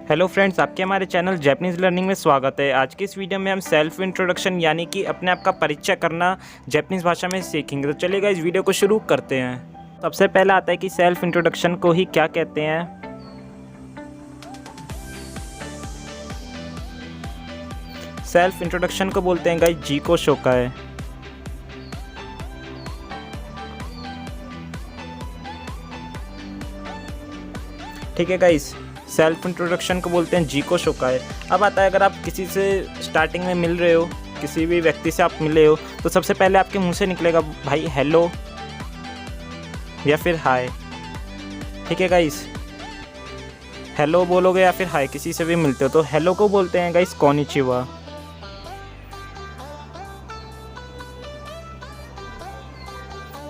Hello friends, आपके हमारे channel Japanese learning में स्वागत है। आज की इस वीडियो में हम सेल्फ इंट्रोडक्शन यानी कि अपने आप का परिचय करना जैपनीज़ भाषा में सीखेंगे। तो चलिएगा इस वीडियो को शुरू करते हैं। सबसे पहला आता है कि सेल्फ इंट्रोडक्शन को ही क्या कहते हैं। सेल्फ इंट्रोडक्शन को बोलते हैं गाइस जी को शोकाय। ठीक है गाइस, सेल्फ इंट्रोडक्शन को बोलते हैं जी को शोकाय। अब आता है अगर आप किसी से स्टार्टिंग में मिल रहे हो, किसी भी व्यक्ति से आप मिले हो, तो सबसे पहले आपके मुंह से निकलेगा भाई हेलो या फिर हाय। ठीक है गाइस, हेलो बोलोगे या फिर हाय, किसी से भी मिलते हो तो हेलो को बोलते हैं गाइस कोनिचिवा।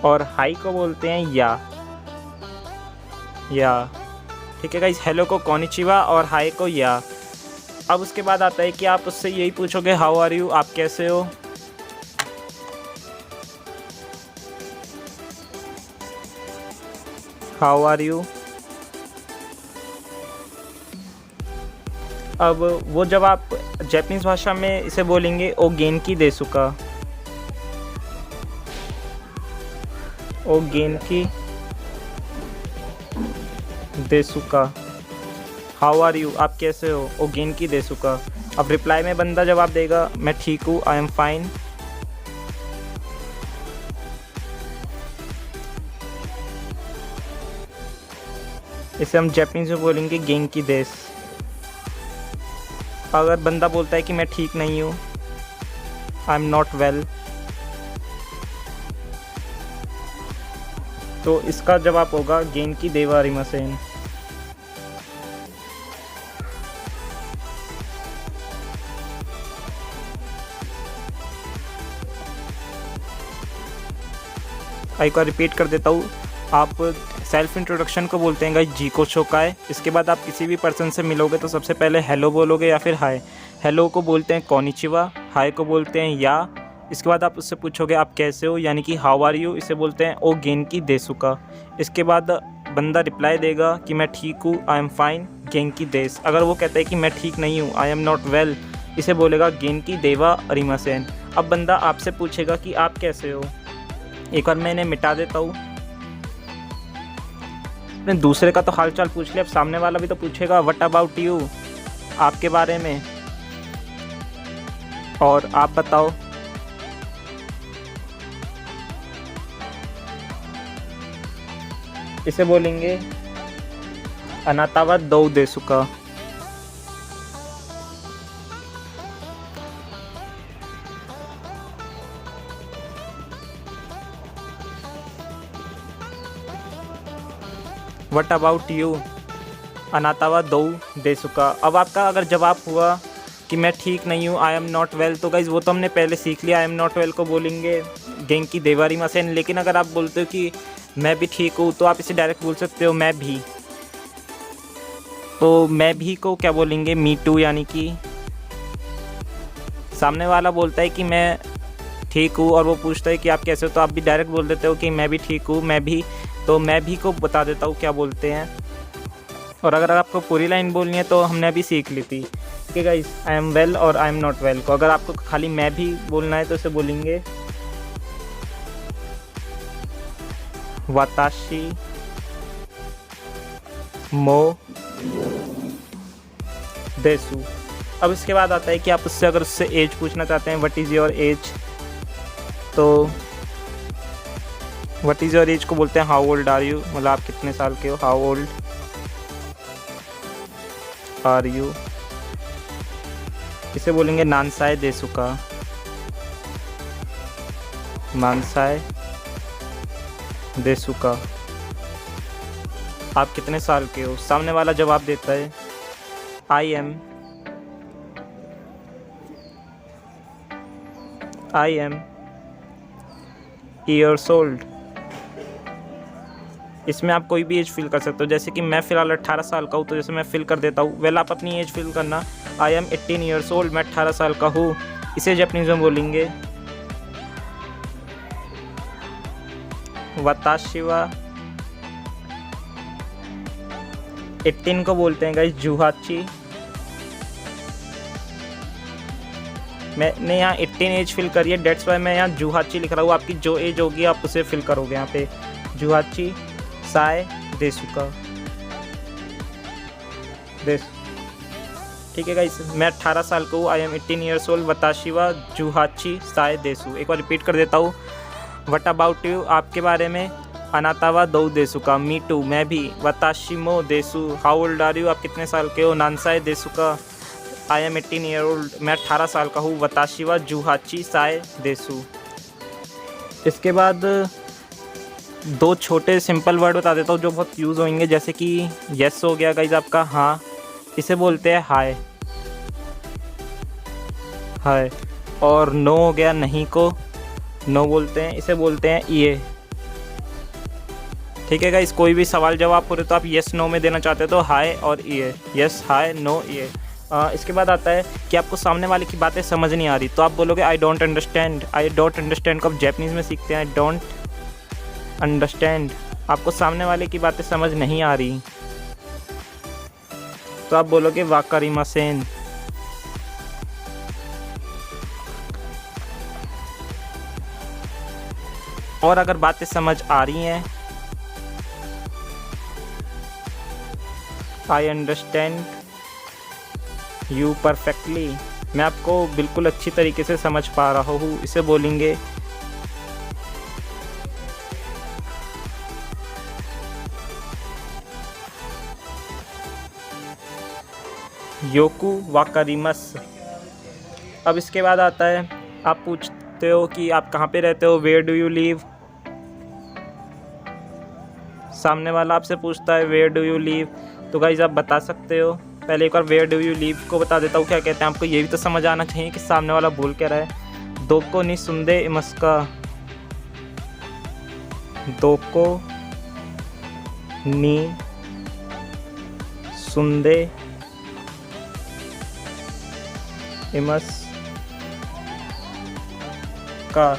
और हाय को बोलते हैं या। ठीक है गाइस, हेलो को कोनिचिवा और हाय को या। अब उसके बाद आता है कि आप उससे यही पूछोगे हाउ आर यू, आप कैसे हो। How are you. अब वो जब आप जापानीज भाषा में इसे बोलेंगे ओ गेनकी देसुका, ओ गेनकी देसुका, हाउ आर यू, आप कैसे हो, ओ गेनकी देसुका। अब रिप्लाई में बंदा जवाब देगा मैं ठीक हूँ, आई एम फाइन। इसे हम जापानीज में बोलेंगे गेनकी देस। अगर बंदा बोलता है कि मैं ठीक नहीं हूँ, आई एम नॉट वेल, तो इसका जवाब होगा गेनकी देवा रिमासेन। एक बार रिपीट कर देता हूँ। आप सेल्फ इंट्रोडक्शन को बोलते हैं गाइस जी को शोकाय। इसके बाद आप किसी भी पर्सन से मिलोगे तो सबसे पहले हेलो बोलोगे या फिर हाय। हेलो को बोलते हैं कोनिचिवा, हाय को बोलते हैं या। इसके बाद आप उससे पूछोगे आप कैसे हो यानी कि हाउ आर यू, इसे बोलते हैं ओ गेनकी देसुका। इसके बाद बंदा रिप्लाई देगा कि मैं ठीक हूँ, आई एम फाइन, गेनकी देस। अगर वो कहता है कि मैं ठीक नहीं हूँ, आई एम नॉट वेल, इसे बोलेगा गेनकी देवा रिमासेन। अब बंदा आपसे पूछेगा कि आप कैसे हो। एक बार मैं इन्हें मिटा देता हूँ। अपने दूसरे का तो हाल चाल पूछ लिया, अब सामने वाला भी तो पूछेगा व्हाट अबाउट यू, आपके बारे में, और आप बताओ। इसे बोलेंगे अनातावा दो देसुका। व्हाट अबाउट यू, अनातावा दो देसुका। अब आपका अगर जवाब हुआ कि मैं ठीक नहीं हूँ, आई एम नॉट वेल, तो गाइज वो तो हमने पहले सीख लिया। आई एम नॉट वेल को बोलेंगे गेंकी देवारी मासेन। लेकिन अगर आप बोलते हो कि मैं भी ठीक हूँ, तो आप इसे डायरेक्ट बोल सकते हो मैं भी। तो मैं भी को क्या बोलेंगे मी टू, यानी कि सामने वाला बोलता है कि मैं ठीक हूँ और वो पूछता है कि आप कैसे हो, तो आप भी डायरेक्ट बोल देते हो कि मैं भी ठीक हूँ, मैं भी। तो मैं भी को बता देता हूँ क्या बोलते हैं। और अगर आपको पूरी लाइन बोलनी है तो हमने अभी सीख ली थी। ठीक है गाइस, आई एम वेल और आई एम नॉट वेल को अगर आपको खाली मैं भी बोलना है तो इसे बोलेंगे वाताशी मो देसु। अब इसके बाद आता है कि आप उससे अगर उससे एज पूछना चाहते हैं व्हाट इज़ योर एज, तो व्हाट इज़ योर एज को बोलते हैं हाउ ओल्ड आर यू, मतलब आप कितने साल के हो, हाउ ओल्ड आर यू। इसे बोलेंगे नानसाय देसुका, नानसाय देसुका, आप कितने साल के हो। सामने वाला जवाब देता है आई एम ईयर्स ओल्ड। इसमें आप कोई भी एज फिल कर सकते हो, जैसे कि मैं फ़िलहाल 18 साल का हूँ, तो जैसे मैं फिल कर देता हूँ। वेल आप अपनी एज फिल करना, आई एम 18 ईयर्स ओल्ड, मैं 18 साल का हूँ। इसे जापानीज में बोलेंगे वाताशिवा 18 को बोलते हैं गाइस जुहाची, मैंने यहाँ 18 एज फिल करी है, डेट्स वाई मैं यहाँ जुहाची लिख रहा हूँ। आपकी जो एज होगी आप उसे फिल करोगे यहाँ पे। जुहाची साए देसुका देस, ठीक है गाइस। मैं 18 साल का हूँ। I am 18 years old. वताशी वा जुहाची साए देसु। एक बार रिपीट कर देता हूँ। व्हाट अबाउट यू, आपके बारे में। अनातावा दो देसुका, मी टू, मैं भी। वताशी मो देसु, हाउ ओल्ड आर यू, आप कितने साल के हो। नानसाए देसुका, आई एम 18 ईयर ओल्ड, मैं 18 साल का हूँ। वताशी वा जुहाची साए देसु। इसके बाद दो छोटे सिंपल वर्ड बता देता हूँ जो बहुत यूज़ होंगे, जैसे कि यस हो गया गाइज आपका हाँ, इसे बोलते हैं हाय हाय। और नो हो गया नहीं को नो बोलते हैं, इसे बोलते हैं ये। ठीक है गाइस, कोई भी सवाल जवाब हो रहे तो आप यस नो में देना चाहते हो तो हाय और ये, यस हाय नो ये। इसके बाद आता है कि आपको सामने वाले की बातें समझ नहीं आ रही तो आप बोलोगे I don't understand. I don't understand को आप जैपनीज़ में सीखते हैं, आई डोंट अंडरस्टैंड। आपको सामने वाले की बातें समझ नहीं आ रही तो आप बोलोगे वाकारिमासेन। और अगर बातें समझ आ रही हैं, आई अंडरस्टैंड यू परफेक्टली, मैं आपको बिल्कुल अच्छी तरीके से समझ पा रहा हूँ, इसे बोलेंगे योकू वाकारिमस। अब इसके बाद आता है आप पूछते हो कि आप कहाँ पे रहते हो, वेयर डू यू लिव। सामने वाला आपसे पूछता है वेयर डू यू लिव, तो गाइज आप बता सकते हो। पहले एक बार वेयर डू यू लिव को बता देता हूँ क्या कहते हैं। आपको ये भी तो समझ आना चाहिए कि सामने वाला बोल क्या रहा है। दोको नि सुंदे इमस्का, दोको नि सुंदे इमस का।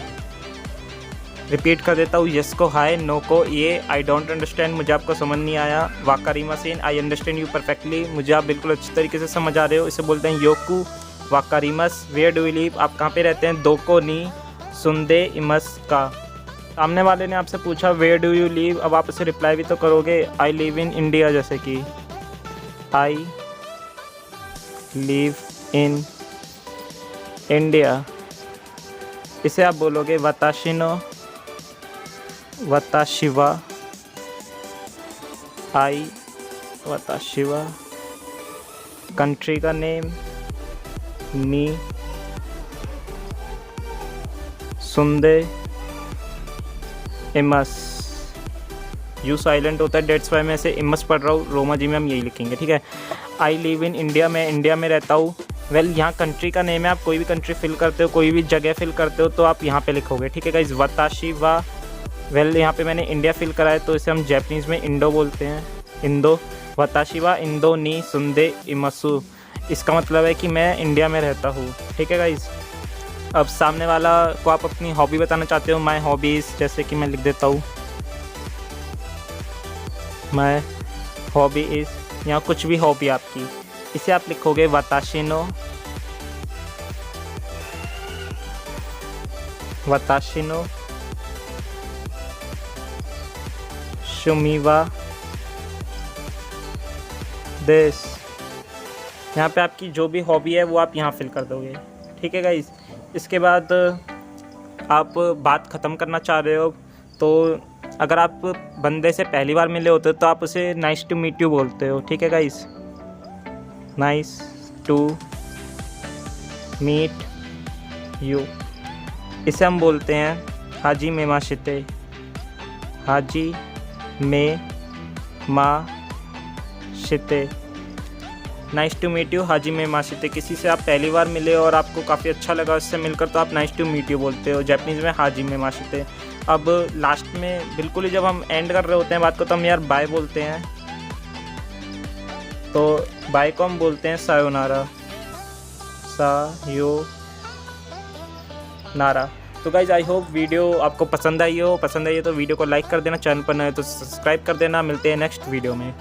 रिपीट कर देता हूँ, यस को हाय, नो को ये, आई डोंट अंडरस्टैंड मुझे आपको समझ नहीं आया, वाकारिमासेन आई अंडरस्टैंड यू परफेक्टली मुझे आप बिल्कुल अच्छी तरीके से समझ आ रहे हो, इसे बोलते हैं योकू वाकारिमस। वेयर डू यू लिव, आप कहाँ पे रहते हैं। दोको नी सुंदे इमस का। सामने वाले ने आपसे पूछा वेयर डू यू लिव, अब आप उसे रिप्लाई भी तो करोगे, आई लिव इन इंडिया, जैसे कि आई लिव इन इंडिया, इसे आप बोलोगे वताशिनो वताशिवा, आई वताशिवा। कंट्री का नेम नी सुंदे इमस, यू साइलेंट होता है, डेट्स वाई मैं ऐसे इमस पढ़ रहा हूँ, रोमा जी में हम यही लिखेंगे, ठीक है। आई लिव इन इंडिया, मैं इंडिया में रहता हूँ। वेल यहाँ कंट्री का नेम है, आप कोई भी कंट्री फिल करते हो, कोई भी जगह फिल करते हो तो आप यहाँ पे लिखोगे, ठीक है गाइस। वताशी वा, वेल यहाँ पे मैंने इंडिया फिल करा है तो इसे हम जैपनीज़ में इंडो बोलते हैं, इंदो। वताशी वा इंदो नी सुंदे इमसु, इसका मतलब है कि मैं इंडिया में रहता हूँ, ठीक है गाइस। अब सामने वाला को आप अपनी हॉबी बताना चाहते हो, माई हॉबीज़, जैसे कि मैं लिख देता हूँ माई हॉबी इज़, यहाँ कुछ भी हॉबी आपकी, इसे आप लिखोगे वताशिनो वताशिनो शुमीवा देश। यहाँ पे आपकी जो भी हॉबी है वो आप यहाँ फिल कर दोगे, ठीक है गाइस। इसके बाद आप बात ख़त्म करना चाह रहे हो तो अगर आप बंदे से पहली बार मिले होते हो तो आप उसे नाइस टू मीट यू बोलते हो, ठीक है guys. Nice to meet you, इसे हम बोलते हैं हाजी में माशिते, हाजी में माशिते। नाइस टू मीट यू, हाजी में माशिते। किसी से आप पहली बार मिले और आपको काफ़ी अच्छा लगा उससे मिलकर तो आप नाइस टू मीट यू बोलते हो, जैपनीज़ में हाजी में माशिते। अब लास्ट में बिल्कुल ही जब हम एंड कर रहे होते हैं बात को तो हम यार बाय बोलते हैं, तो बाय को हम बोलते हैं सायोनारा, सायोनारा। तो गाइज आई होप वीडियो आपको पसंद आई हो तो वीडियो को लाइक कर देना, चैनल पर नए तो सब्सक्राइब कर देना। मिलते हैं नेक्स्ट वीडियो में।